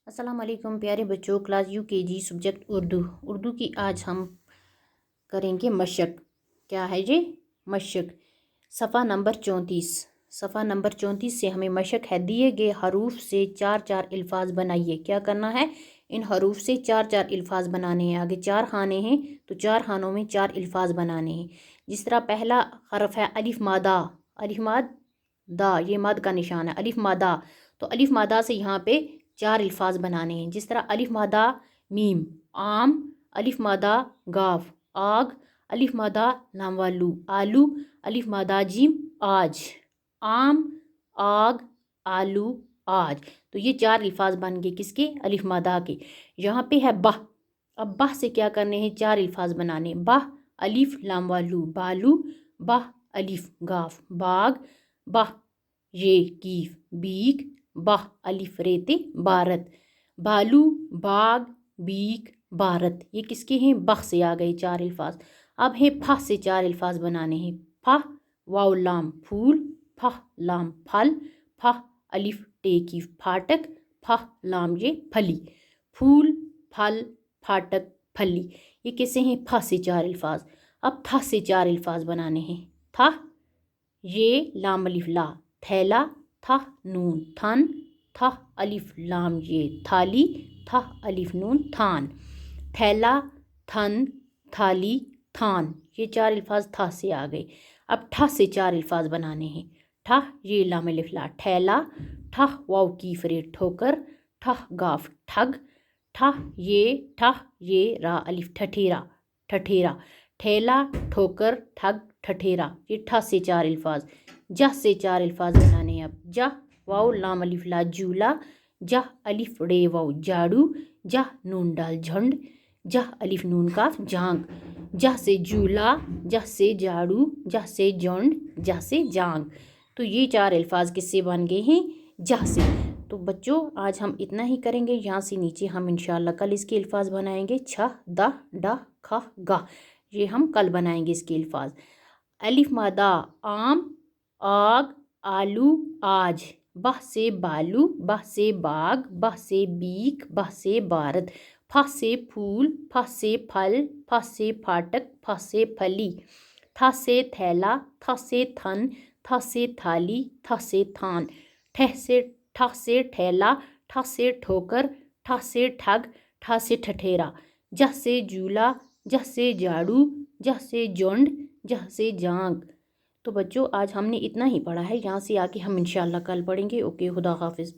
अस्सलाम वालेकुम प्यारे बच्चों। क्लास UKG सब्जेक्ट उर्दू की आज हम करेंगे मशक। क्या है ये? मशक। सफ़ा नंबर 34 से हमें मशक है। दिए गए हरूफ से चार चार अल्फाज बनाइए। क्या करना है? इन हरूफ से चार चार अल्फाज बनाने हैं। आगे चार खाने हैं तो चार खानों में चार अल्फाज बनाने हैं। जिस तरह पहला हरफ है अलिफ मादा। अलिफ माद दा, ये मद का निशान है। अलिफ मादा, तो अलिफ मादा से यहाँ पे चार अल्फाज बनाने हैं। जिस तरह अलिफ मादा मीम आम, अलिफ मादा गाफ आग, अलिफ मादा लाम वालू आलू, अलिफ मादा जिम आज आम आग आलू आज। तो ये चार अल्फाज बन गए किसके? अलिफ मादा के। यहाँ पे है बाह। अब बाह से क्या करने हैं? चार अल्फाज बनाने। बाह अलिफ लाम वालू बालू, बाह अलिफ गाफ बाग, बाह ये कीफ बीक, बाह अलिफ रेते भारत बालू बाग बीक भारत। ये किसके हैं? बख से आ गए चार अल्फाज। अब है फा से चार अल्फाज बनाने हैं। फा वाव लाम फूल, फा लाम फल, फा अलिफ टे की फाटक, फा लाम ये फली फूल फल फाटक फली। ये कैसे हैं? फा से चार अल्फाज। अब था से चार अल्फाज बनाने हैं। था ये लाम अलिफ ला थैला, था नून थन, था अलिफ लाम ये थाली, था अलिफ नून थान थैला थन थाली थान। ये चार अल्फाज था से आ गए। अब ठा से चार अल्फाज बनाने हैं। ठा ये लाम अलिफ ला ठैला, ठा वाव की फरे ठोकर, ठा गाफ ठग, ठा ये रा अलिफ ठठेरा ठठेरा ठेला ठोकर ठग ठठेरा। ये ठा से चार अल्फाज। जा से चार अल्फाज बनाने हैं। अब जा वाव लाम अलिफ ला जूला, जा अलिफ रे वाव झाड़ू, जा नून डाल झंड, जा अलिफ नून काफ जांग, जा से जूला, जा से झाड़ू, जा से झंड, जा से जांग। तो ये चार अल्फाज किससे बन गए हैं? जा से। तो बच्चों आज हम इतना ही करेंगे। यहाँ से नीचे हम इंशाल्लाह कल इसके अल्फाज बनाएंगे। छ दा डा खा गा, ये हम कल बनाएंगे इसके अल्फाज। अलिफ मादा आम आग आलू आज, बाह से बालू, बाह से बाग, बाह से बीक, बाह से भारत, फा से फूल, फा से फल, फा से फाटक, फा से फली, था से थैला, था से थन, था से थाली, था से थान, ठह से ठा से ठेला, ठा से ठोकर, ठा से ठग, ठा से ठठेरा, जह से जूला, जह से झाड़ू, जह से जोंड, जह से जांग। तो बच्चों आज हमने इतना ही पढ़ा है। यहाँ से आके हम इंशाल्लाह कल पढ़ेंगे। ओके, खुदा हाफिज़।